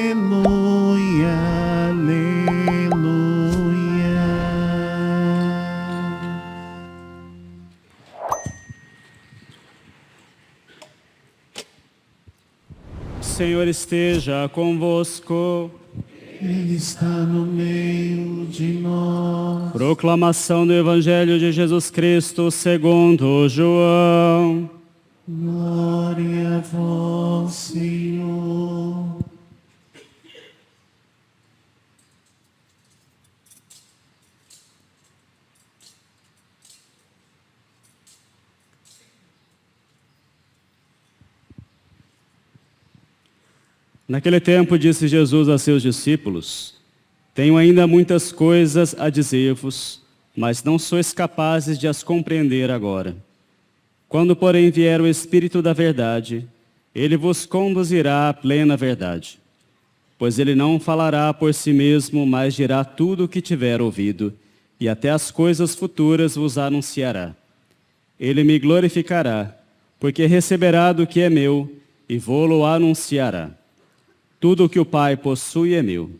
Aleluia, aleluia. O Senhor esteja convosco. Ele está no meio de nós. Proclamação do Evangelho de Jesus Cristo segundo João. Glória a vós, Senhor. Naquele tempo disse Jesus a seus discípulos: Tenho ainda muitas coisas a dizer-vos, mas não sois capazes de as compreender agora. Quando, porém, vier o Espírito da verdade, ele vos conduzirá à plena verdade. Pois ele não falará por si mesmo, mas dirá tudo o que tiver ouvido, e até as coisas futuras vos anunciará. Ele me glorificará, porque receberá do que é meu, e vô-lo anunciará. Tudo o que o Pai possui é meu.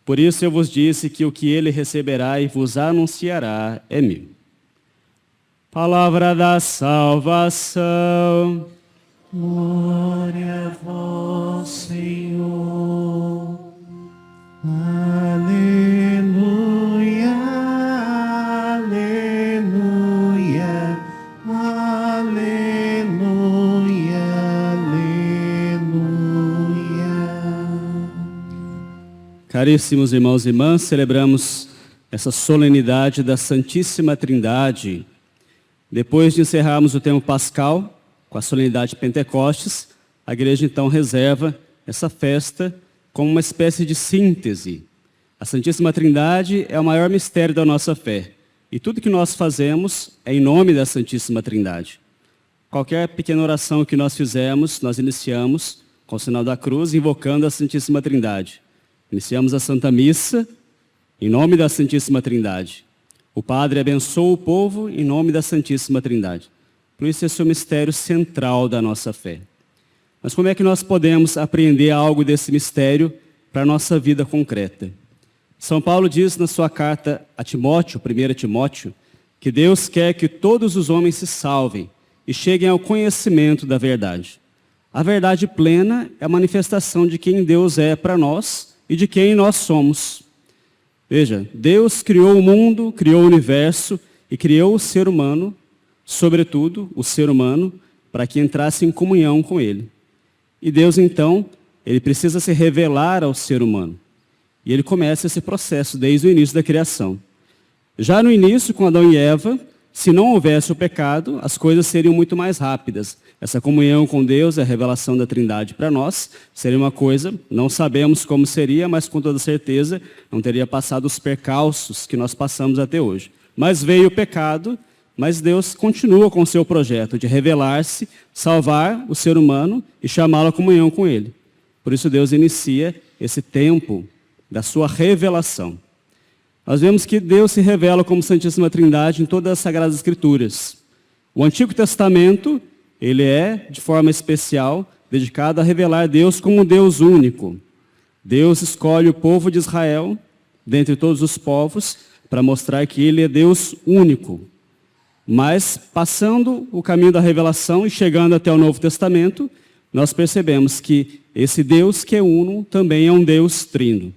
Por isso eu vos disse que o que ele receberá e vos anunciará é meu. Palavra da salvação. Glória a vós, Senhor. Aleluia, aleluia, aleluia, aleluia. Caríssimos irmãos e irmãs, celebramos essa solenidade da Santíssima Trindade. Depois de encerrarmos o tempo pascal, com a solenidade de Pentecostes, a igreja então reserva essa festa como uma espécie de síntese. A Santíssima Trindade é o maior mistério da nossa fé. E tudo que nós fazemos é em nome da Santíssima Trindade. Qualquer pequena oração que nós fizermos, nós iniciamos com o sinal da cruz, invocando a Santíssima Trindade. Iniciamos a Santa Missa em nome da Santíssima Trindade. O Padre abençoa o povo em nome da Santíssima Trindade. Por isso esse é o mistério central da nossa fé. Mas como é que nós podemos apreender algo desse mistério para a nossa vida concreta? São Paulo diz na sua carta a Timóteo, 1 Timóteo, que Deus quer que todos os homens se salvem e cheguem ao conhecimento da verdade. A verdade plena é a manifestação de quem Deus é para nós e de quem nós somos. Veja, Deus criou o mundo, criou o universo e criou o ser humano, sobretudo o ser humano, para que entrasse em comunhão com Ele. E Deus, então, Ele precisa se revelar ao ser humano. E Ele começa esse processo desde o início da criação. Já no início, com Adão e Eva, se não houvesse o pecado, as coisas seriam muito mais rápidas. Essa comunhão com Deus, a revelação da Trindade para nós, seria uma coisa, não sabemos como seria, mas com toda certeza não teria passado os percalços que nós passamos até hoje. Mas veio o pecado, mas Deus continua com o seu projeto de revelar-se, salvar o ser humano e chamá-lo à comunhão com Ele. Por isso Deus inicia esse tempo da sua revelação. Nós vemos que Deus se revela como Santíssima Trindade em todas as Sagradas Escrituras. O Antigo Testamento, ele é, de forma especial, dedicado a revelar Deus como Deus único. Deus escolhe o povo de Israel, dentre todos os povos, para mostrar que Ele é Deus único. Mas, passando o caminho da revelação e chegando até o Novo Testamento, nós percebemos que esse Deus que é uno também é um Deus trino.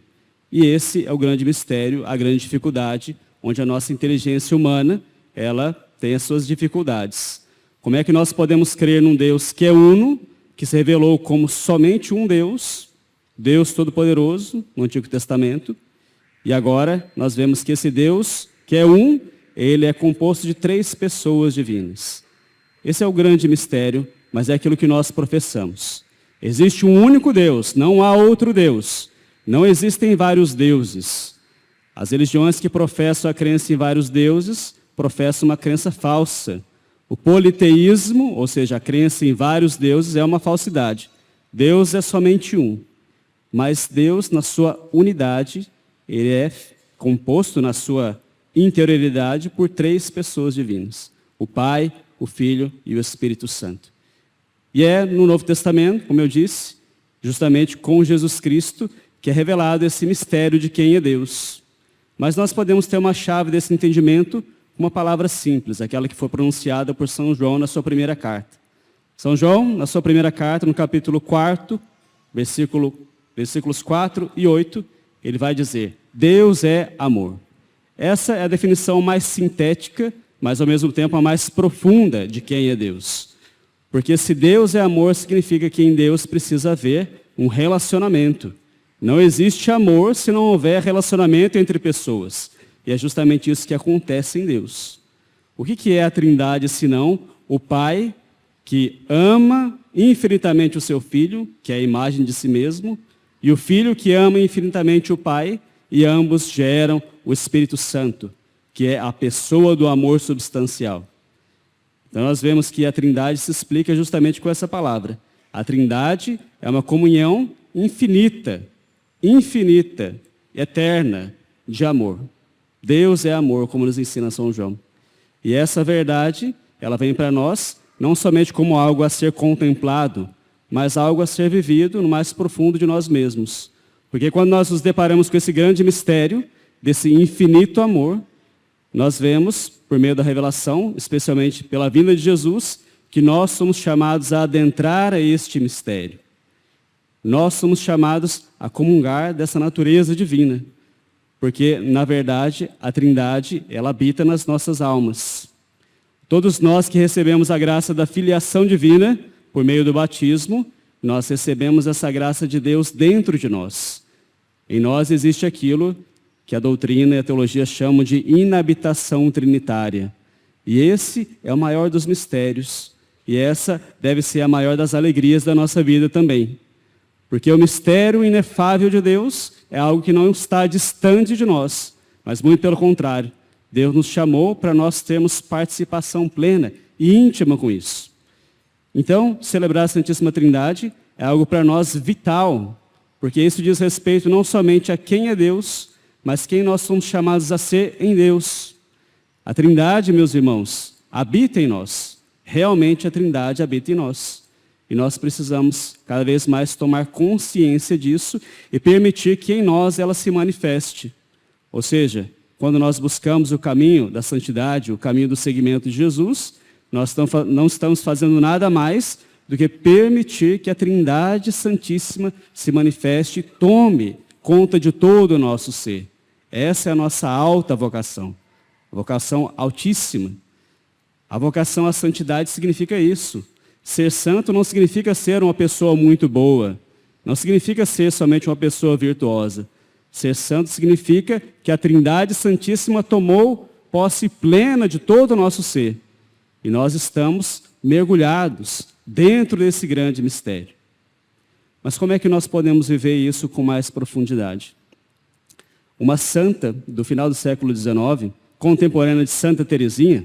E esse é o grande mistério, a grande dificuldade, onde a nossa inteligência humana, ela tem as suas dificuldades. Como é que nós podemos crer num Deus que é uno, que se revelou como somente um Deus, Deus Todo-Poderoso, no Antigo Testamento, e agora nós vemos que esse Deus, que é um, ele é composto de 3 pessoas divinas. Esse é o grande mistério, mas é aquilo que nós professamos. Existe um único Deus, não há outro Deus. Não existem vários deuses. As religiões que professam a crença em vários deuses, professam uma crença falsa. O politeísmo, ou seja, a crença em vários deuses, é uma falsidade. Deus é somente um. Mas Deus, na sua unidade, ele é composto na sua interioridade por 3 pessoas divinas: o Pai, o Filho e o Espírito Santo. E é no Novo Testamento, como eu disse, justamente com Jesus Cristo, que é revelado esse mistério de quem é Deus. Mas nós podemos ter uma chave desse entendimento com uma palavra simples, aquela que foi pronunciada por São João na sua primeira carta. São João, na sua primeira carta, no capítulo 4, versículos 4 e 8, ele vai dizer: Deus é amor. Essa é a definição mais sintética, mas ao mesmo tempo a mais profunda de quem é Deus. Porque se Deus é amor, significa que em Deus precisa haver um relacionamento. Não existe amor se não houver relacionamento entre pessoas. E é justamente isso que acontece em Deus. O que é a Trindade senão o Pai que ama infinitamente o seu Filho, que é a imagem de si mesmo, e o Filho que ama infinitamente o Pai, e ambos geram o Espírito Santo, que é a pessoa do amor substancial. Então nós vemos que a Trindade se explica justamente com essa palavra. A Trindade é uma comunhão infinita, eterna, de amor. Deus é amor, como nos ensina São João. E essa verdade, ela vem para nós não somente como algo a ser contemplado, mas algo a ser vivido no mais profundo de nós mesmos. Porque quando nós nos deparamos com esse grande mistério, desse infinito amor, nós vemos, por meio da revelação, especialmente pela vinda de Jesus, que nós somos chamados a adentrar a este mistério. Nós somos chamados a comungar dessa natureza divina. Porque, na verdade, a Trindade, ela habita nas nossas almas. Todos nós que recebemos a graça da filiação divina, por meio do batismo, nós recebemos essa graça de Deus dentro de nós. Em nós existe aquilo que a doutrina e a teologia chamam de inabitação trinitária. E esse é o maior dos mistérios. E essa deve ser a maior das alegrias da nossa vida também. Porque o mistério inefável de Deus é algo que não está distante de nós, mas muito pelo contrário. Deus nos chamou para nós termos participação plena e íntima com isso. Então, celebrar a Santíssima Trindade é algo para nós vital, porque isso diz respeito não somente a quem é Deus, mas quem nós somos chamados a ser em Deus. A Trindade, meus irmãos, habita em nós. Realmente a Trindade habita em nós. E nós precisamos cada vez mais tomar consciência disso e permitir que em nós ela se manifeste. Ou seja, quando nós buscamos o caminho da santidade, o caminho do seguimento de Jesus, nós não estamos fazendo nada mais do que permitir que a Trindade Santíssima se manifeste e tome conta de todo o nosso ser. Essa é a nossa alta vocação, a vocação altíssima. A vocação à santidade significa isso. Ser santo não significa ser uma pessoa muito boa, não significa ser somente uma pessoa virtuosa. Ser santo significa que a Trindade Santíssima tomou posse plena de todo o nosso ser. E nós estamos mergulhados dentro desse grande mistério. Mas como é que nós podemos viver isso com mais profundidade? Uma santa do final do século XIX, contemporânea de Santa Teresinha,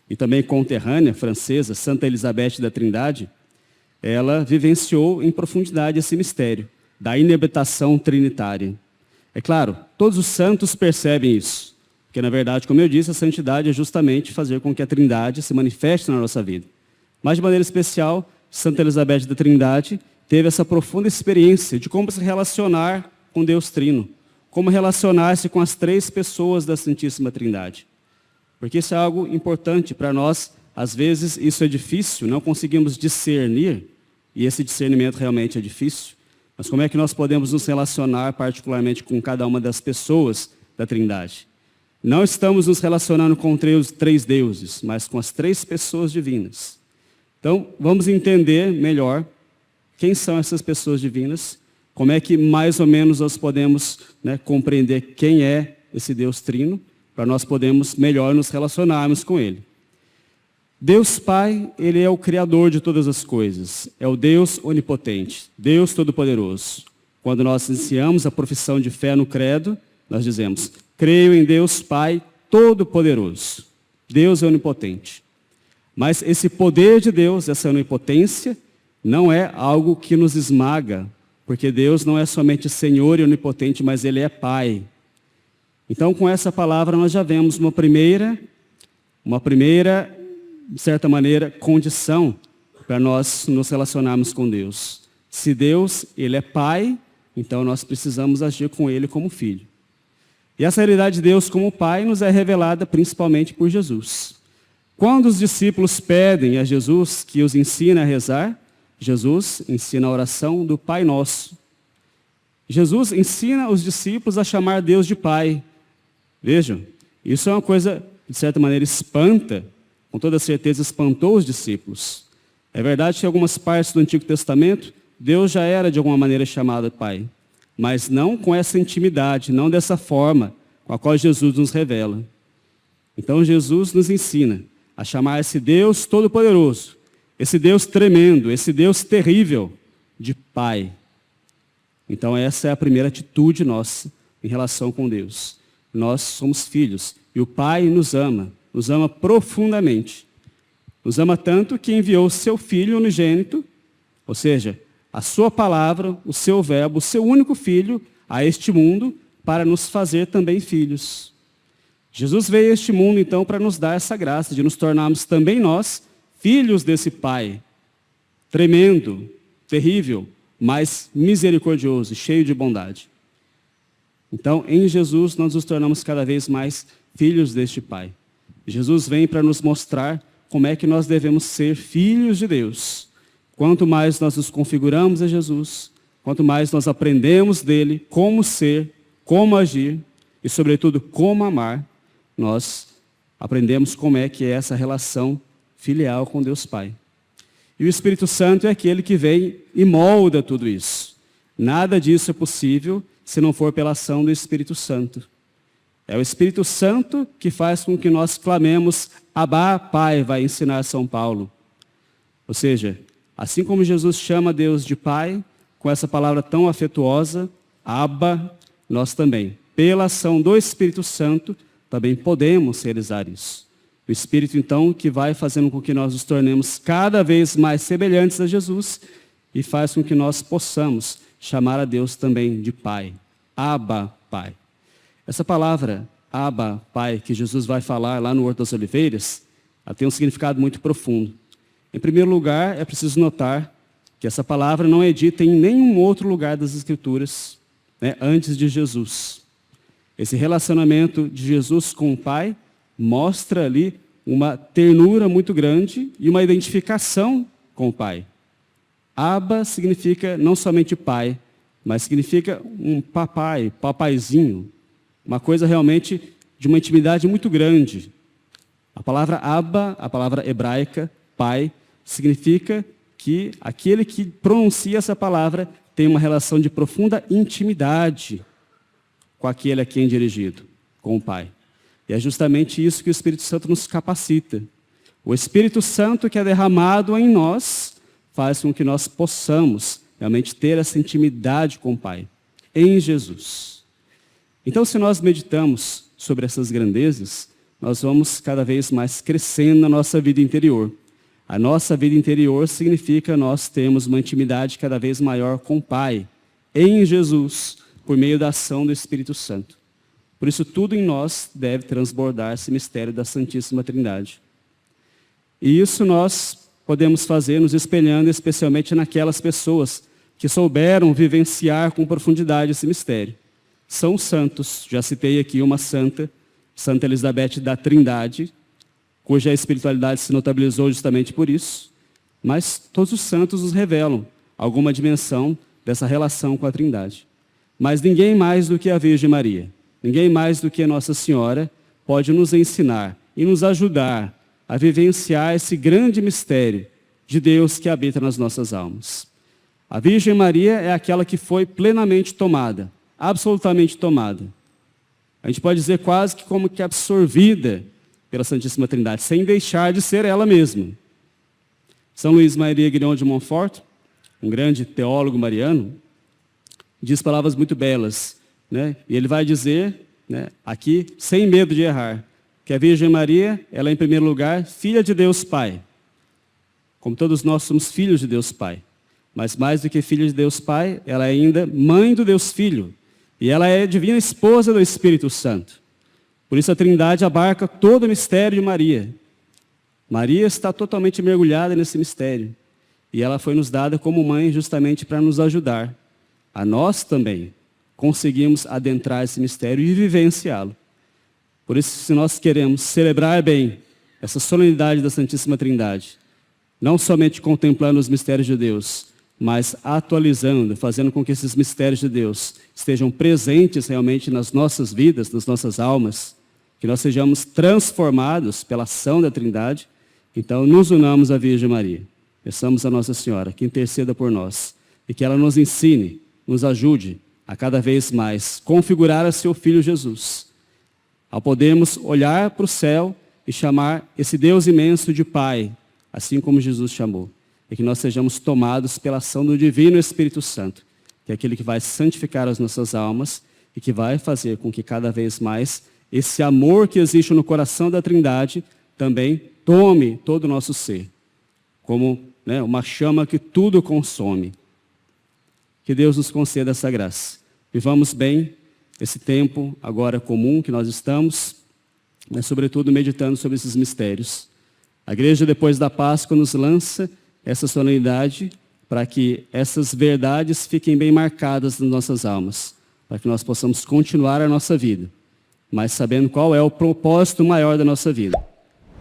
e também conterrânea francesa, Santa Elizabeth da Trindade, ela vivenciou em profundidade esse mistério da inabitação trinitária. É claro, todos os santos percebem isso, porque na verdade, como eu disse, a santidade é justamente fazer com que a Trindade se manifeste na nossa vida. Mas de maneira especial, Santa Elizabeth da Trindade teve essa profunda experiência de como se relacionar com Deus Trino, como relacionar-se com as 3 pessoas da Santíssima Trindade. Porque isso é algo importante para nós. Às vezes isso é difícil, não conseguimos discernir, e esse discernimento realmente é difícil. Mas como é que nós podemos nos relacionar particularmente com cada uma das pessoas da Trindade? Não estamos nos relacionando com 3 deuses, mas com as 3 pessoas divinas. Então, vamos entender melhor quem são essas pessoas divinas, como é que mais ou menos nós podemos compreender quem é esse Deus Trino, para nós podermos melhor nos relacionarmos com Ele. Deus Pai, Ele é o Criador de todas as coisas, é o Deus onipotente, Deus Todo-Poderoso. Quando nós iniciamos a profissão de fé no credo, nós dizemos: creio em Deus Pai Todo-Poderoso. Deus é onipotente. Mas esse poder de Deus, essa onipotência, não é algo que nos esmaga, porque Deus não é somente Senhor e onipotente, mas Ele é Pai. Então, com essa palavra, nós já vemos uma primeira, de certa maneira, condição para nós nos relacionarmos com Deus. Se Deus, Ele é Pai, então nós precisamos agir com Ele como Filho. E essa realidade de Deus como Pai nos é revelada principalmente por Jesus. Quando os discípulos pedem a Jesus que os ensine a rezar, Jesus ensina a oração do Pai Nosso. Jesus ensina os discípulos a chamar Deus de Pai. Vejam, isso é uma coisa, de certa maneira, espanta, com toda certeza espantou os discípulos. É verdade que em algumas partes do Antigo Testamento, Deus já era de alguma maneira chamado Pai, mas não com essa intimidade, não dessa forma com a qual Jesus nos revela. Então Jesus nos ensina a chamar esse Deus Todo-Poderoso, esse Deus tremendo, esse Deus terrível, de Pai. Então essa é a primeira atitude nossa em relação com Deus. Nós somos filhos e o Pai nos ama profundamente. Nos ama tanto que enviou o seu Filho unigênito, ou seja, a sua palavra, o seu verbo, o seu único Filho a este mundo para nos fazer também filhos. Jesus veio a este mundo então para nos dar essa graça de nos tornarmos também nós filhos desse Pai tremendo, terrível, mas misericordioso, cheio de bondade. Então, em Jesus, nós nos tornamos cada vez mais filhos deste Pai. Jesus vem para nos mostrar como é que nós devemos ser filhos de Deus. Quanto mais nós nos configuramos a Jesus, quanto mais nós aprendemos dele como ser, como agir e, sobretudo, como amar, nós aprendemos como é que é essa relação filial com Deus Pai. E o Espírito Santo é aquele que vem e molda tudo isso. Nada disso é possível se não for pela ação do Espírito Santo. É o Espírito Santo que faz com que nós clamemos, Abá, Pai, vai ensinar São Paulo. Ou seja, assim como Jesus chama Deus de Pai, com essa palavra tão afetuosa, Abba, nós também, pela ação do Espírito Santo, também podemos realizar isso. O Espírito, então, que vai fazendo com que nós nos tornemos cada vez mais semelhantes a Jesus e faz com que nós possamos chamar a Deus também de Pai. Abba, Pai. Essa palavra, Abba, Pai, que Jesus vai falar lá no Horto das Oliveiras, ela tem um significado muito profundo. Em primeiro lugar, é preciso notar que essa palavra não é dita em nenhum outro lugar das Escrituras, antes de Jesus. Esse relacionamento de Jesus com o Pai mostra ali uma ternura muito grande e uma identificação com o Pai. Abba significa não somente pai, mas significa um papai, papaizinho. Uma coisa realmente de uma intimidade muito grande. A palavra Abba, a palavra hebraica, pai, significa que aquele que pronuncia essa palavra tem uma relação de profunda intimidade com aquele a quem é dirigido, com o Pai. E é justamente isso que o Espírito Santo nos capacita. O Espírito Santo que é derramado em nós faz com que nós possamos realmente ter essa intimidade com o Pai, em Jesus. Então, se nós meditamos sobre essas grandezas, nós vamos cada vez mais crescendo na nossa vida interior. A nossa vida interior significa nós termos uma intimidade cada vez maior com o Pai, em Jesus, por meio da ação do Espírito Santo. Por isso, tudo em nós deve transbordar esse mistério da Santíssima Trindade. E isso nós podemos fazer nos espelhando especialmente naquelas pessoas que souberam vivenciar com profundidade esse mistério. São santos, já citei aqui uma santa, Santa Elizabeth da Trindade, cuja espiritualidade se notabilizou justamente por isso, mas todos os santos nos revelam alguma dimensão dessa relação com a Trindade. Mas ninguém mais do que a Virgem Maria, ninguém mais do que a Nossa Senhora pode nos ensinar e nos ajudar a vivenciar esse grande mistério de Deus que habita nas nossas almas. A Virgem Maria é aquela que foi plenamente tomada, absolutamente tomada. A gente pode dizer quase que como que absorvida pela Santíssima Trindade, sem deixar de ser ela mesma. São Luís Maria Guignon de Montfort, um grande teólogo mariano, diz palavras muito belas, e ele vai dizer, aqui, sem medo de errar, que a Virgem Maria, ela é em primeiro lugar filha de Deus Pai. Como todos nós somos filhos de Deus Pai. Mas mais do que filha de Deus Pai, ela é ainda mãe do Deus Filho. E ela é a divina esposa do Espírito Santo. Por isso a Trindade abarca todo o mistério de Maria. Maria está totalmente mergulhada nesse mistério. E ela foi nos dada como mãe justamente para nos ajudar. A nós também conseguimos adentrar esse mistério e vivenciá-lo. Por isso, se nós queremos celebrar bem essa solenidade da Santíssima Trindade, não somente contemplando os mistérios de Deus, mas atualizando, fazendo com que esses mistérios de Deus estejam presentes realmente nas nossas vidas, nas nossas almas, que nós sejamos transformados pela ação da Trindade, então nos unamos à Virgem Maria. Peçamos a Nossa Senhora que interceda por nós e que ela nos ensine, nos ajude a cada vez mais configurar a seu Filho Jesus, ao podermos olhar para o céu e chamar esse Deus imenso de Pai, assim como Jesus chamou. E que nós sejamos tomados pela ação do Divino Espírito Santo, que é aquele que vai santificar as nossas almas e que vai fazer com que cada vez mais esse amor que existe no coração da Trindade também tome todo o nosso ser, como uma chama que tudo consome. Que Deus nos conceda essa graça. Vivamos bem esse tempo agora comum que nós estamos, mas sobretudo meditando sobre esses mistérios. A igreja, depois da Páscoa, nos lança essa solenidade para que essas verdades fiquem bem marcadas nas nossas almas, para que nós possamos continuar a nossa vida, mas sabendo qual é o propósito maior da nossa vida.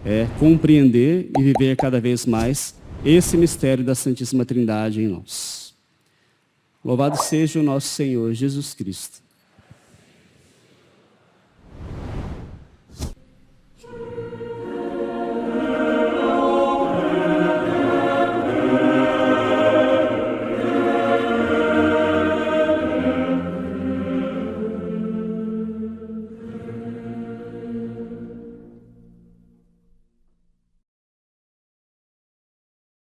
É compreender e viver cada vez mais esse mistério da Santíssima Trindade em nós. Louvado seja o nosso Senhor Jesus Cristo.